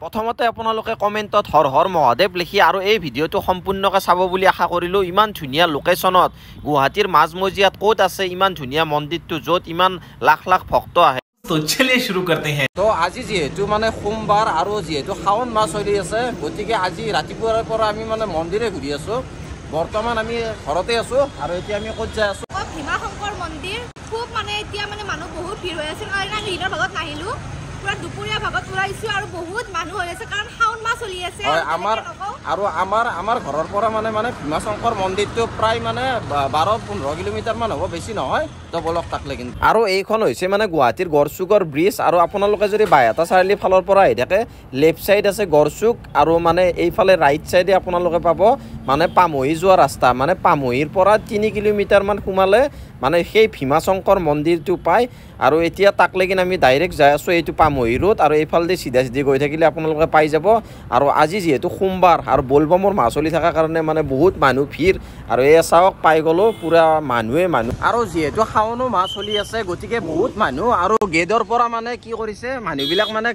প্ৰথমতে আপোনালোকে কমেণ্টত হৰ হৰ মহাদেৱ লিখি আৰু এই ভিডিঅ'টো সম্পূৰ্ণকৈ চাব বুলি আশা কৰিলোঁ। ইমান ধুনীয়া লোকেশ্যনত গুৱাহাটীৰ মাজমজিয়াত ক'ত আছে ইমান ধুনীয়া মন্দিৰটো, য'ত ইমান লাখ লাখ ভক্ত আহে। তো চলিয়ে শুৰু কৰতে हैं। তো আজি যেহেতু মানে সোমবাৰ আৰু যেহেতু শাওন মাহ চলি আছে, গতিকে আজি ৰাতিপুৱাৰ পৰা আমি মানে মন্দিৰে ঘূৰি আছোঁ। বৰ্তমান আমি ঘৰতে আছোঁ আৰু এতিয়া আমি ক'ত যাই আছোঁ? ভীমাশংকৰ মন্দিৰ। খুব মানে এতিয়া মানে মানুহ বহুত ভিৰ হৈ আছে, কাৰণ আমি দিনৰ ভাগত নাহিলোঁ, পুৰা দুপৰীয়া ভাগত ওলাইছোঁ আৰু বহুত মানুহ হৈ আছে, কাৰণ শাওন মাহ চলি আছে। আমাৰ ঘৰৰ পৰা মানে ভীমাশংকৰ মন্দিৰটো প্ৰায় মানে 12-15 কিলোমিটাৰ মান হ'ব, বেছি নহয়। তো বলক তাক লাগিন। আৰু এইখন হৈছে মানে গুৱাহাটীৰ গড়চুকৰ ব্ৰিজ। আৰু আপোনালোকে যদি বাইহাটা চাৰিআলি ফালৰ পৰা আহি থাকে, লেফ্ট চাইড আছে গড়চুক আৰু মানে এইফালে ৰাইট চাইডে আপোনালোকে পাব মানে পামহি যোৱা ৰাস্তা। মানে পামহিৰ পৰা 3 কিলোমিটাৰ মান সোমালে মানে সেই ভীমাশংকৰ মন্দিৰটো পায়। আৰু এতিয়া তাক লাগিন আমি ডাইৰেক্ট যাই আছোঁ, এইটো পামহি ৰোড, আৰু এইফালেদি চিধা গৈ থাকিলে আপোনালোকে পাই যাব। আৰু আজি যিহেতু সোমবাৰ আৰু বলবমৰ মাহ চলি থকাৰ কাৰণে মানে বহুত মানুহ ভিৰ, আৰু এই চাওক পাই গ'লোঁ পুৰা মানুহ। আৰু যিহেতু শাওনো মাহ চলি আছে, গতিকে বহুত মানুহ। আৰু গেটৰ পৰা মানে কি কৰিছে মানুহবিলাক মানে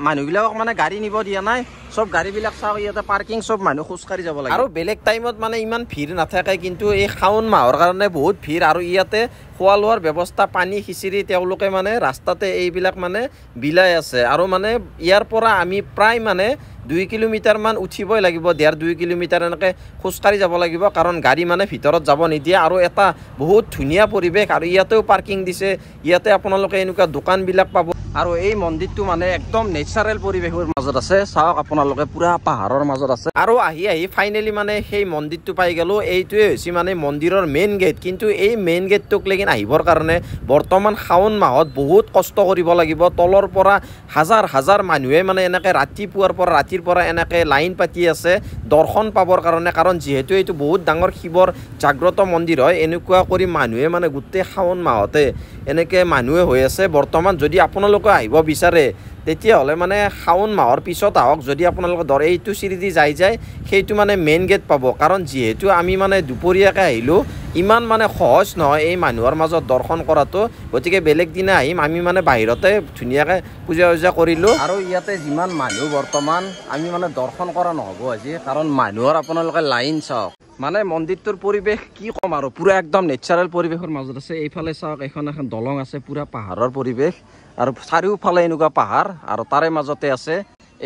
মানুহবিলাকক মানে গাড়ী নিব দিয়া নাই, চব গাড়ীবিলাক চাওক ইয়াতে পাৰ্কিং, চব মানুহ খোজকাঢ়ি যাব লাগে। আৰু বেলেগ টাইমত মানে ইমান ভিৰ নাথাকে, কিন্তু এই শাওন মাহৰ কাৰণে বহুত ভিৰ। আৰু ইয়াতে খোৱা লোৱাৰ ব্যৱস্থা, পানী খিচিৰি তেওঁলোকে মানে ৰাস্তাতে এইবিলাক মানে বিলাই আছে। আৰু মানে ইয়াৰ পৰা আমি প্ৰায় মানে 2 কিলোমিটাৰ মান উঠিবই লাগিব, 1.5-2 কিলোমিটাৰ এনেকৈ খোজকাঢ়ি যাব লাগিব, কাৰণ গাড়ী মানে ভিতৰত যাব নিদিয়ে। আৰু এটা বহুত ধুনীয়া পৰিৱেশ, আৰু ইয়াতেও পাৰ্কিং দিছে, ইয়াতে আপোনালোকে এনেকুৱা দোকানবিলাক পাব। আৰু এই মন্দিৰটো মানে একদম নেচাৰেল পৰিৱেশৰ মাজত আছে, চাওক আপোনালোকে পুৰা পাহাৰৰ মাজত আছে। আৰু আহি ফাইনেলি মানে সেই মন্দিৰটো পাই গ'লোঁ। এইটোৱে হৈছে মানে মন্দিৰৰ মেইন গেট। কিন্তু এই মেইন গেটটোক লেগিন আহিবৰ কাৰণে বৰ্তমান শাওন মাহত বহুত কষ্ট কৰিব লাগিব। তলৰ পৰা হাজাৰ হাজাৰ মানুহে মানে এনেকৈ ৰাতিপুৱাৰ পৰা ৰাতিৰ পৰা এনেকৈ লাইন পাতি আছে দৰ্শন পাবৰ কাৰণে, কাৰণ যিহেতু এইটো বহুত ডাঙৰ শিৱৰ জাগ্ৰত মন্দিৰ হয়। এনেকুৱা কৰি মানুহে মানে গোটেই শাওন মাহতে এনেকৈ মানুহে হৈ আছে বৰ্তমান। যদি আপোনালোকে আহিব বিচাৰে তেতিয়াহ'লে মানে শাওন মাহৰ পিছত আহক। যদি আপোনালোকে এইটো চিৰিদি যায় সেইটো মানে মেইন গেট পাব, কাৰণ যিহেতু আমি মানে দুপৰীয়াকৈ আহিলোঁ, ইমান মানে সহজ নহয় এই মানুহৰ মাজত দৰ্শন কৰাটো। গতিকে বেলেগ দিনা আহিম, আমি মানে বাহিৰতে ধুনীয়াকৈ পূজা কৰিলোঁ। আৰু ইয়াতে যিমান মানুহ বৰ্তমান আমি মানে দৰ্শন কৰা নহ'ব আজি, কাৰণ মানুহৰ আপোনালোকে লাইন চাওক। মানে মন্দিৰটোৰ পৰিৱেশ কি ক'ম আৰু, পুৰা একদম নেচাৰেল পৰিৱেশৰ মাজত আছে। এইফালে চাওক এখন দলং আছে, পুৰা পাহাৰৰ পৰিৱেশ, আৰু চাৰিওফালে এনেকুৱা পাহাৰ, আৰু তাৰে মাজতে আছে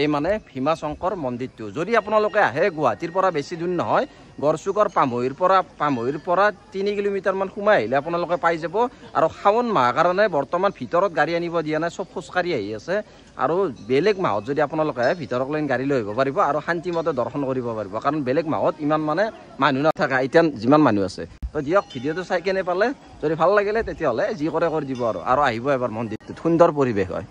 এই মানে ভীমাশংকৰ মন্দিৰটো। যদি আপোনালোকে আহে গুৱাহাটীৰ পৰা বেছি দূৰ নহয়, গড়চুকৰ পামহিৰ পৰা 3 কিলোমিটাৰ মান সোমাই আহিলে আপোনালোকে পাই যাব। আৰু শাওন মাহ কাৰণে বৰ্তমান ভিতৰত গাড়ী আনিব দিয়া নাই, চব খোজকাঢ়ি আহি আছে। আৰু বেলেগ মাহত যদি আপোনালোকে আহে ভিতৰত লৈ গাড়ী লৈ আহিব পাৰিব আৰু শান্তিমতে দৰ্শন কৰিব পাৰিব, কাৰণ বেলেগ মাহত ইমান মানে মানুহ নাথাকে, এতিয়া যিমান মানুহ আছে। তো দিয়ক, ভিডিঅ'টো চাই কেনে পালে, যদি ভাল লাগিলে তেতিয়াহ'লে যি কৰে কৰি দিব আৰু আহিব এবাৰ মন্দিৰটোত, সুন্দৰ পৰিৱেশ হয়।